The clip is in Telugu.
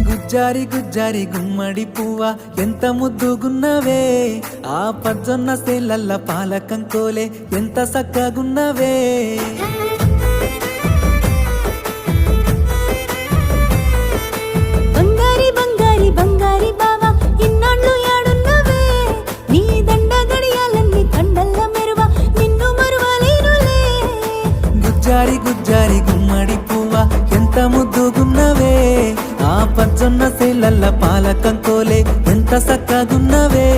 గుజ్జారి గుజ్జారి గుమ్మడి పువ్వ ఎంత ముద్దుగున్నవే, ఆ పజ్జొన్న సేలల్ల పాలకంకోలే ఎంత సక్కగున్నవే. బంగారి బంగారి బంగారి బావ ఇన్నాళ్ళు యాడున్నవే, నీ దండ గడియాలన్నీ కండల్ల మెరువ నిన్ను మరువలేనులే. గుజ్జారి గుజ్జారి గుమ్మడి పువ్వ ఎంత ముద్దుగున్నవే, ఆ పజ్జొన్న సేలల్ల పాలకంకోలే ఎంత సక్కగున్నవే.